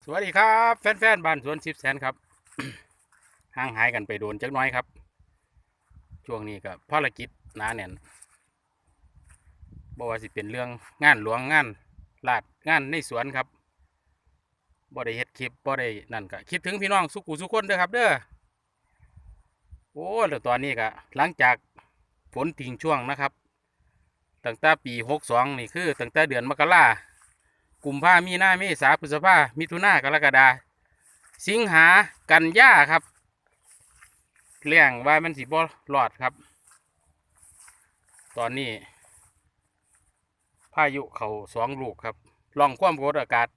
สวัสดีครับแฟนๆบ้านสวนสิบแสนครับ ห่างหายกันไปโดนจักหน้อยครับช่วงนี้ก็ภารกิจหนาแน่นบ่ว่าสิเป็นเรื่องงานหลวงงานลาดงานในสวนครับบ่ได้เฮ็ดคลิปบ่ได้นั่นก็คิดถึงพี่น้องสุขุสุขคนเด้อครับเด้อโอ้แล้วตอนนี้ก็หลังจากฝนทิ้งช่วงนะครับตั้งแต่ปี62นี่คือตั้งแต่เดือนมกรากุมภามีนาเมษาพฤษภามิถุนากรกฎาสิงหากันยาครับเลี้ยงว่ามันสิบ่รอดครับตอนนี้ พายุเขา2 ลูกครับล่องความกดอากาศ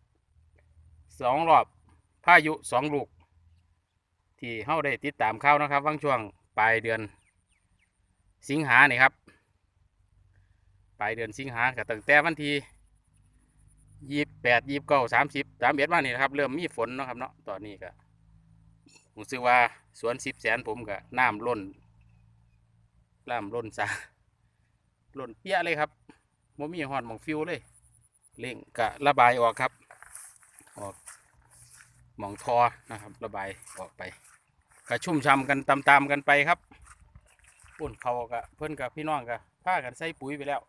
2 รอบพายุ2 ลูกที่เฮาได้ติดตามข่าวนะครับวังช่วงปลายเดือนสิงหานี่ครับปลายเดือนสิงหาก็ตั้งแต่วันที่282930 31มานี่นะครับเริ่มมีฝนนะครับเนาะตอนนี้ก็รู้สึกว่าสวนสิบแสนผมก็น้ำล้นสาล้นเปี้ยเลยครับบ่มีหอดหมองฟิวเลยเร่งก็ระบายออกครับออกหมองทอนะครับระบายออกไปก็ชุ่มช่ำกันตามๆกันไปครับปุ่นเขาก็เพิ่นกับพี่น้องก็พากันใส่ปุ๋ยไปแล้ว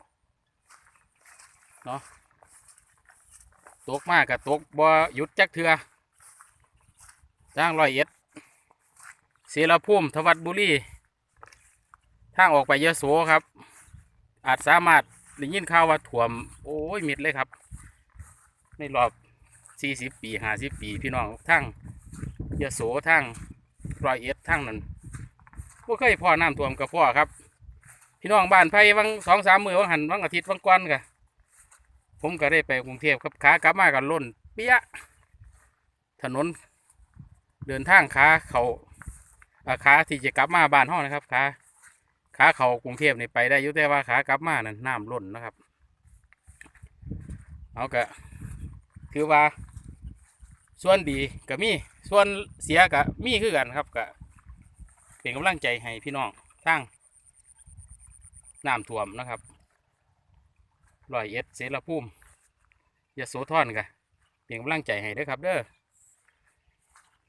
เนาะตกมากกับตกบ่หยุดจักเถื่อทาง101เสรภูมิทวัดบุรีทางออกไปยโสครับอาจสามารถได้ยินข่าวว่าถ่วมโอ้ยมิดเลยครับในรอบ40 ปี50 ปีพี่น้องทั้งยโสทั้ง101ทั้งนั้นบ่เคยพ่อน้ำท่วมกับพ่อครับพี่น้องบ้านไผ่วัง2-3 มื้อวังหันวังอาทิตย์วังก่อนกะผมก็ได้ไปกรุงเทพครับขากลับมากันล้นเปี้ยถนนเดินทางขาเขาขาที่จะกลับมาบ้านห้องนะครับขาเขากรุงเทพนี่ไปได้อยู่แต่ว่าขากลับมานั่นน้ำล้นนะครับเอาก็คือว่าส่วนดีก็มีส่วนเสียก็มีคือกันครับก็เป็นกำลังใจให้พี่น้องทั้งน้ำท่วมนะครับ101เสรภูมิยโสธรก็เป็นกำลังใจให้เด้อครับเด้อ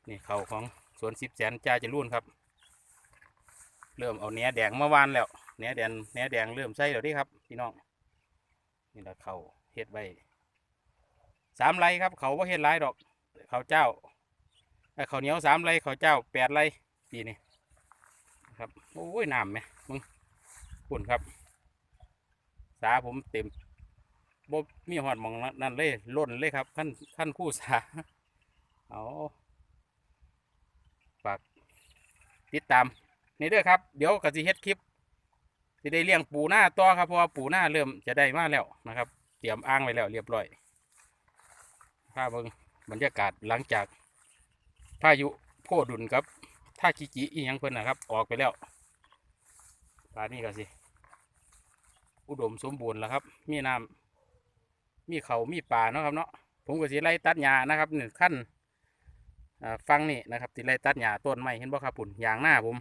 นี่เขาของสวนสิบแสนจ่าจะรุ่นครับเริ่มเอาเนื้อแดงมาวานแล้วเนื้อแดงเริ่มใส่แล้วดิครับพี่น้องนี่แหละเขาเฮ็ดไว้3 ไร่ครับเขาว่าเฮ็ดหลายดอกเขาเจ้าเขาเหนียว3 ไร่เขาเจ้า8 ไร่ปีนี้ครับโอ้ยน้ำไหมมึงปุ่นครับสาผมเต็มบ่มีหอดมองนั่นเลยล้นเลยครับขั้นคู่สาเอาฝากติดตามนี่เด้อครับเดี๋ยวก็สิเฮ็ดคลิปสิได้เลี้ยงปูหน้าต่อครับเพราะว่าปูหน้าเริ่มจะได้มาแล้วนะครับเตรียมอ่างไว้แล้วเรียบร้อยพาเบิ่งบรรยากาศหลังจากพายุโพดุลครับท่ากิจิอีหยังเพิ่นนะครับออกไปแล้วป่านนี้ก็สิอุดมสมบูรณ์แล้วครับมีน้ำมีเขามีป่าเนาะครับเนาะผมก็สิไล่ตัดหญ้านะครับหนึ่งขั้นฟังนี่นะครับสิไล่ตัดหญ้าต้นไม้เห็นบ่ครับปุ่นยางหน้าผม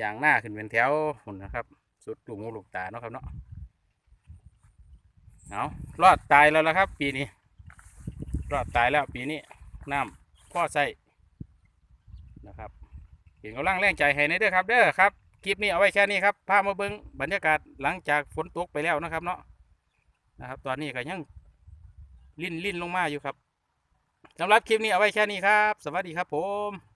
ยางหน้าขึ้นเป็นแถวหุ่นนะครับสุดลูกหูลูกตาเนาะครับเนาะเอารอดตายแล้วละครับปีนี้รอดตายแล้วปีนี้น้ำพ่อใส่นะครับเป็นกำลังแรงใจให้ในเด้อครับเด้อครับคลิปนี้เอาไว้แค่นี้ครับพามาเบิ้งบรรยากาศหลังจากฝนตกไปแล้วนะครับเนาะนะครับตอนนี้ก็ยังลิ่นลงมาอยู่ครับสำหรับคลิปนี้เอาไว้แค่นี้ครับสวัสดีครับผม